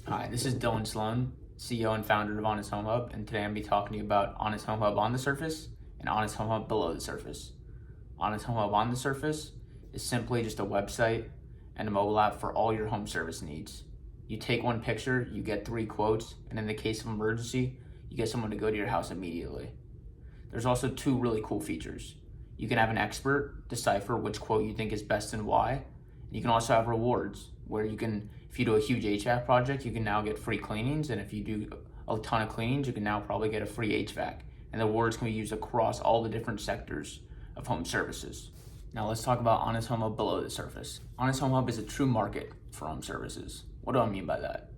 Hi, this is Dylan Sloan, CEO and founder of Honest Home Hub, and today I'm going to be talking to you about Honest Home Hub on the surface and Honest Home Hub below the surface. Honest Home Hub on the surface is simply just a website and a mobile app for all your home service needs. You take one picture, you get 3 quotes, and in the case of emergency, you get someone to go to your house immediately. There's also 2 really cool features. You can have an expert decipher which quote you think is best and why. You can also have rewards where you can, if you do a huge HVAC project, you can now get free cleanings, and if you do a ton of cleanings, you can now probably get a free HVAC. And the rewards can be used across all the different sectors of home services. Now let's talk about Honest Home Hub below the surface. Honest Home Hub is a true market for home services. What do I mean by that?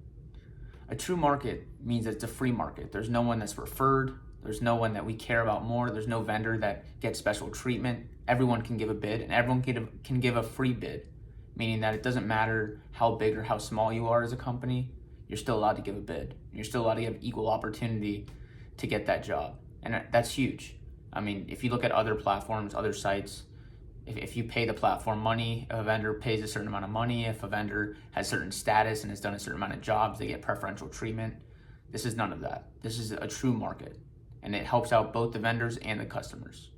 A true market means that it's a free market. There's no one that's referred. There's no one that we care about more. There's no vendor that gets special treatment. Everyone can give a bid, and everyone can give a free bid, meaning that it doesn't matter how big or how small you are as a company, you're still allowed to give a bid. You're still allowed to have equal opportunity to get that job. And that's huge. I mean, if you look at other platforms, other sites, if you pay the platform money, if a vendor pays a certain amount of money, if a vendor has certain status and has done a certain amount of jobs, they get preferential treatment. This is none of that. This is a true market, and it helps out both the vendors and the customers.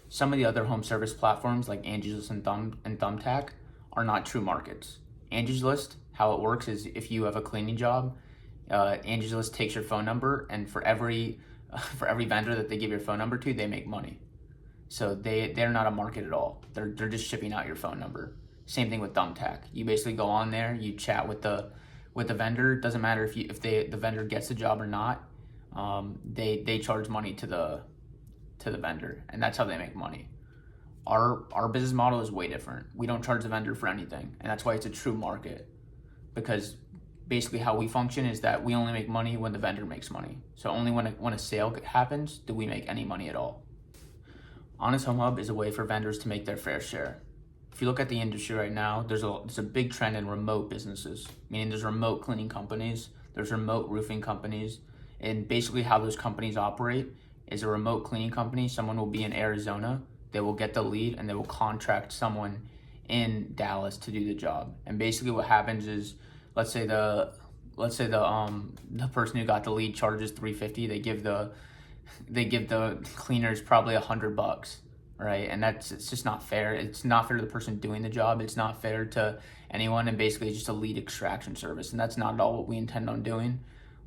Some of the other home service platforms like Angie's List and Thumbtack are not true markets. Angie's List, how it works is if you have a cleaning job, Angie's List takes your phone number, and for every vendor that they give your phone number to, they make money. So they're not a market at all. They're just shipping out your phone number. Same thing with Thumbtack. You basically go on there, you chat with the vendor. It doesn't matter if the vendor gets the job or not. They charge money to the vendor, and that's how they make money. Our business model is way different. We don't charge the vendor for anything, and that's why it's a true market. Because basically how we function is that we only make money when the vendor makes money. So only when a sale happens do we make any money at all. Honest Home Hub is a way for vendors to make their fair share. If you look at the industry right now, there's a big trend in remote businesses, meaning there's remote cleaning companies, there's remote roofing companies, and basically how those companies operate is a remote cleaning company. Someone will be in Arizona, they will get the lead, and they will contract someone in Dallas to do the job. And basically what happens is, let's say the person who got the lead charges $350. They give the cleaners probably $100, right? And it's just not fair. It's not fair to the person doing the job. It's not fair to anyone. And basically it's just a lead extraction service. And that's not at all what we intend on doing.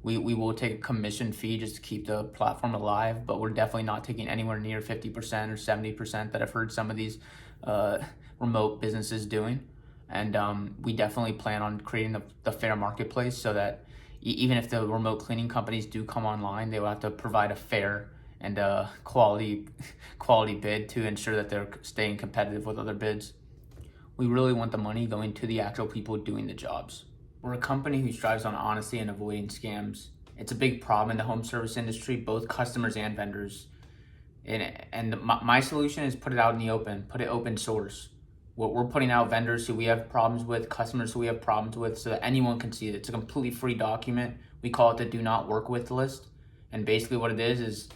We will take a commission fee just to keep the platform alive, but we're definitely not taking anywhere near 50% or 70% that I've heard some of these remote businesses doing. And we definitely plan on creating the fair marketplace so that even if the remote cleaning companies do come online, they will have to provide a fair and quality bid to ensure that they're staying competitive with other bids. We really want the money going to the actual people doing the jobs. We're a company who strives on honesty and avoiding scams. It's a big problem in the home service industry, both customers and vendors. And my solution is put it out in the open, put it open source. We're putting out vendors who we have problems with, customers who we have problems with, so that anyone can see it. It's a completely free document. We call it the do not work with list. And basically what it is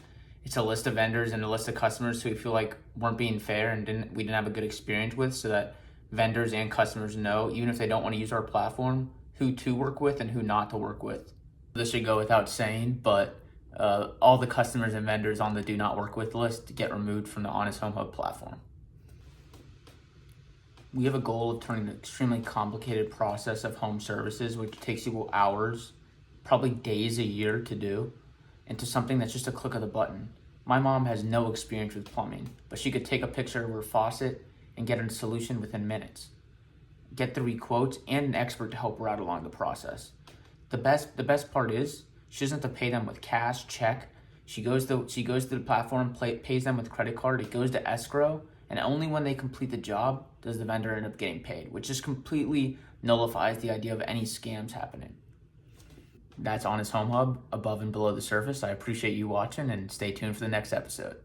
it's a list of vendors and a list of customers who we feel like weren't being fair and we didn't have a good experience with, so that vendors and customers know, even if they don't want to use our platform, who to work with and who not to work with. This should go without saying, but all the customers and vendors on the do not work with list get removed from the Honest Home Hub platform. We have a goal of turning an extremely complicated process of home services, which takes you hours, probably days a year to do, into something that's just a click of the button. My mom has no experience with plumbing, but she could take a picture of her faucet and get a solution within minutes. Get 3 quotes and an expert to help her out along the process. The best part is she doesn't have to pay them with cash, check. She goes to the platform, pays them with credit card. It goes to escrow, and only when they complete the job does the vendor end up getting paid, which just completely nullifies the idea of any scams happening. That's Honest Home Hub, above and below the surface. I appreciate you watching, and stay tuned for the next episode.